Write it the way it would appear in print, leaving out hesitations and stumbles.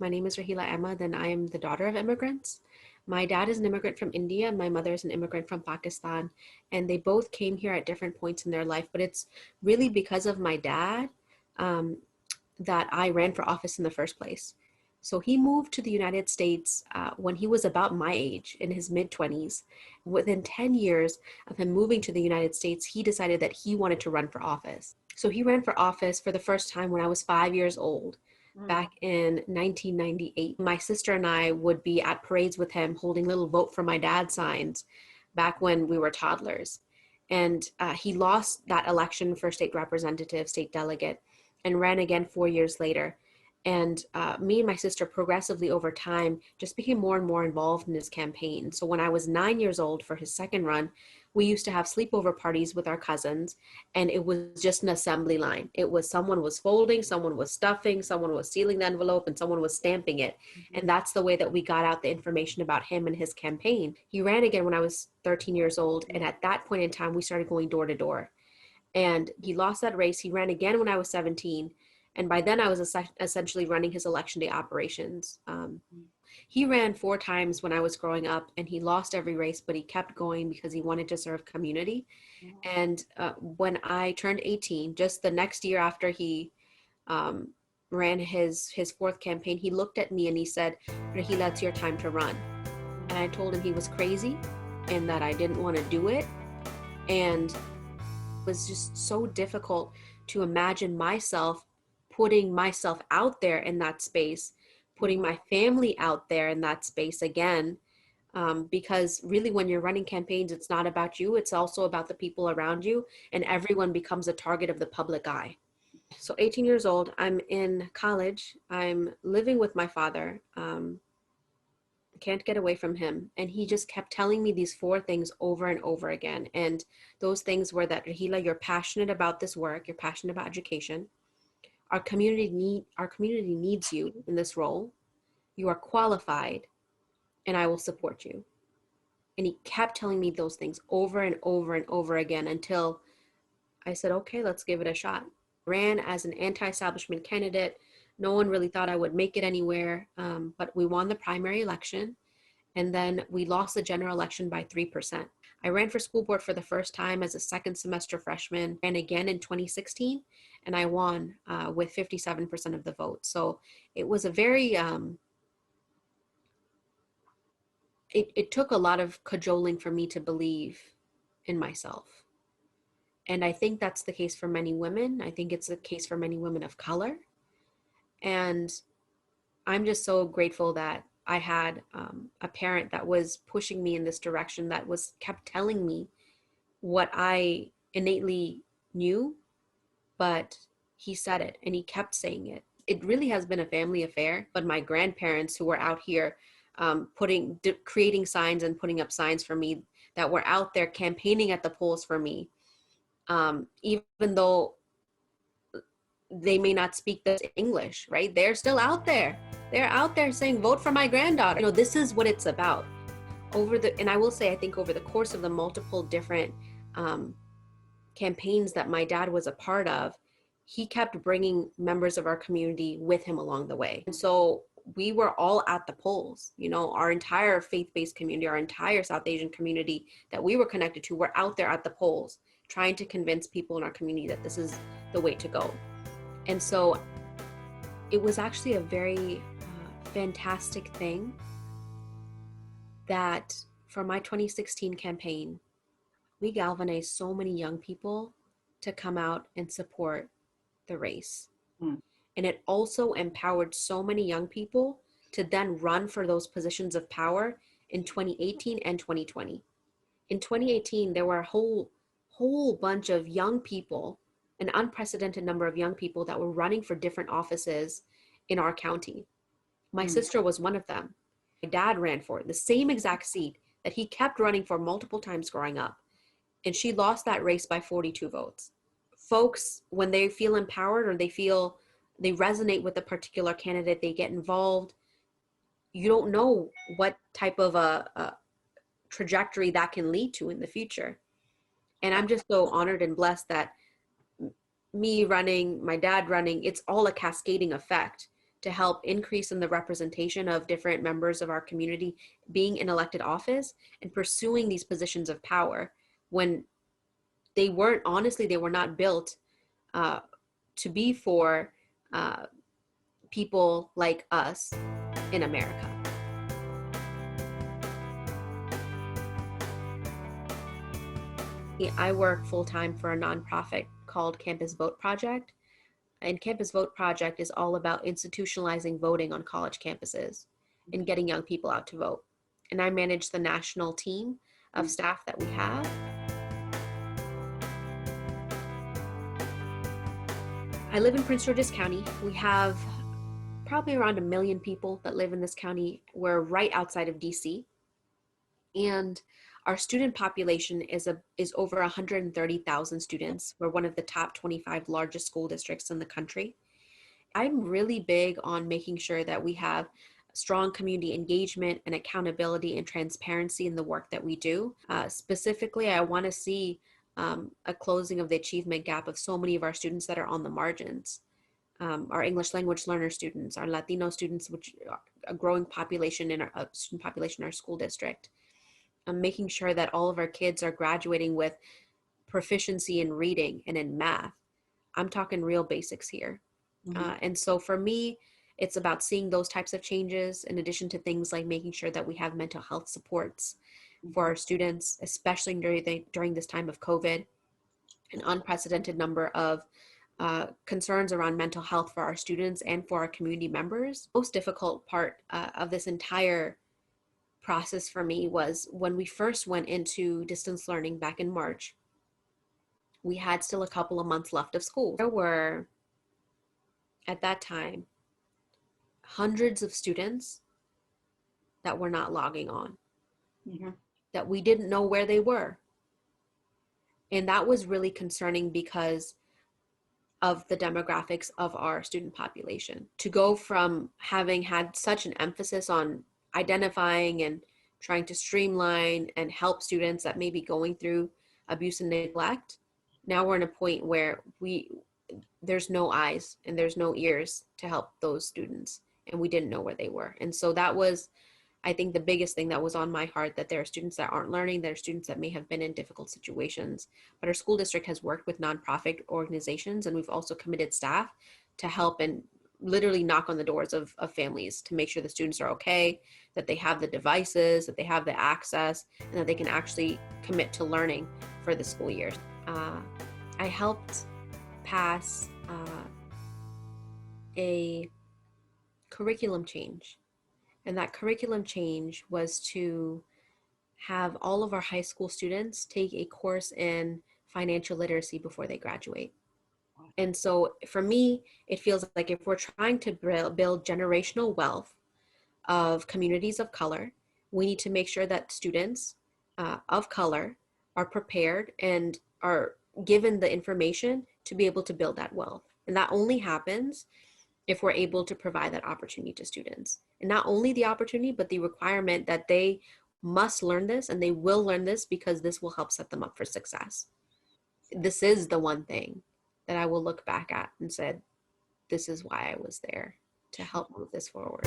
My name is Raaheela Ahmed, and I am the daughter of immigrants. My dad is an immigrant from India, and my mother is an immigrant from Pakistan. And they both came here at different points in their life. But it's really because of my dad um, that I ran for office in the first place. So he moved to the United States when he was about my age, in his mid 20s. Within 10 years of him moving to the United States, he decided that he wanted to run for office. So he ran for office for the first time when I was 5 years old, back in 1998. My sister and I would be at parades with him holding little vote for my dad signs back when we were toddlers. And he lost that election for state representative, state delegate, and ran again 4 years later. And me and my sister progressively over time just became more and more involved in his campaign. So when I was 9 years old for his second run, we used to have sleepover parties with our cousins, and it was just an assembly line. It was someone was folding, someone was stuffing, someone was sealing the envelope, and someone was stamping it. And that's the way that we got out the information about him and his campaign. He ran again when I was 13 years old. And at that point in time, we started going door to door. And he lost that race. He ran again when I was 17. And by then I was essentially running his election day operations. He ran 4 times when I was growing up, and he lost every race, but he kept going because he wanted to serve community. And when I turned 18, just the next year after he ran his fourth campaign, he looked at me and he said, "Raaheela, it's your time to run." And I told him he was crazy and that I didn't want to do it. And it was just so difficult to imagine myself putting myself out there in that space, putting my family out there in that space again, because really when you're running campaigns, it's not about you, it's also about the people around you, and everyone becomes a target of the public eye. So 18 years old, I'm in college, I'm living with my father, can't get away from him. And he just kept telling me these 4 things over and over again. And those things were that, "Raaheela, you're passionate about this work, you're passionate about education. Our community needs you in this role. You are qualified, and I will support you." And he kept telling me those things over and over and over again until I said, okay, let's give it a shot. Ran as an anti-establishment candidate. No one really thought I would make it anywhere, but we won the primary election. And then we lost the general election by 3%. I ran for school board for the first time as a second semester freshman, and again in 2016, and I won with 57% of the vote. So it was a very, it took a lot of cajoling for me to believe in myself. And I think that's the case for many women. I think it's the case for many women of color. And I'm just so grateful that I had a parent that was pushing me in this direction, that was kept telling me what I innately knew, but he said it and he kept saying it. It really has been a family affair, but my grandparents who were out here creating signs and putting up signs for me, that were out there campaigning at the polls for me, even though they may not speak the English, right? They're still out there. They're out there saying, "Vote for my granddaughter." You know, this is what it's about. And I will say, I think over the course of the multiple different campaigns that my dad was a part of, he kept bringing members of our community with him along the way. And so we were all at the polls, you know, our entire faith-based community, our entire South Asian community that we were connected to, were out there at the polls, trying to convince people in our community that this is the way to go. And so it was actually a very fantastic thing that for my 2016 campaign, we galvanized so many young people to come out and support the race. And it also empowered so many young people to then run for those positions of power in 2018 and 2020. In 2018, there were a whole bunch of young people, an unprecedented number of young people that were running for different offices in our county. My sister was one of them. My dad ran for it, the same exact seat that he kept running for multiple times growing up. And she lost that race by 42 votes. Folks, when they feel empowered or they resonate with a particular candidate, they get involved. You don't know what type of a trajectory that can lead to in the future. And I'm just so honored and blessed that me running, my dad running, it's all a cascading effect to help increase in the representation of different members of our community being in elected office and pursuing these positions of power when they weren't, honestly, they were not built uh, to be for uh, people like us in America. I work full-time for a nonprofit called Campus Vote Project. And Campus Vote Project is all about institutionalizing voting on college campuses and getting young people out to vote. And I manage the national team of staff that we have. I live in Prince George's County. We have probably around 1 million people that live in this county. We're right outside of DC. And our student population is over 130,000 students. We're one of the top 25 largest school districts in the country. I'm really big on making sure that we have strong community engagement and accountability and transparency in the work that we do. Specifically, I want to see a closing of the achievement gap of so many of our students that are on the margins. Our English language learner students, our Latino students, which are a growing population in our student population in our school district. Making sure that all of our kids are graduating with proficiency in reading and in math. I'm talking real basics here. And so for me, it's about seeing those types of changes in addition to things like making sure that we have mental health supports for our students, especially during this time of COVID, an unprecedented number of concerns around mental health for our students and for our community members. The most difficult part of this entire process for me was when we first went into distance learning back in March. We had still a couple of months left of school. There were, at that time, hundreds of students that were not logging on, that we didn't know where they were. And that was really concerning because of the demographics of our student population. To go from having had such an emphasis on identifying and trying to streamline and help students that may be going through abuse and neglect, now we're in a point where there's no eyes and there's no ears to help those students, and we didn't know where they were. And so that was, I think, the biggest thing that was on my heart, that there are students that aren't learning, there are students that may have been in difficult situations. But our school district has worked with nonprofit organizations, and we've also committed staff to help and literally knock on the doors of families to make sure the students are okay, that they have the devices, that they have the access, and that they can actually commit to learning for the school year. I helped pass a curriculum change. And that curriculum change was to have all of our high school students take a course in financial literacy before they graduate. And so for me, it feels like if we're trying to build generational wealth of communities of color, we need to make sure that students of color are prepared and are given the information to be able to build that wealth. And that only happens if we're able to provide that opportunity to students. And not only the opportunity, but the requirement that they must learn this, and they will learn this because this will help set them up for success. This is the one thing that I will look back at and said, this is why I was there, to help move this forward.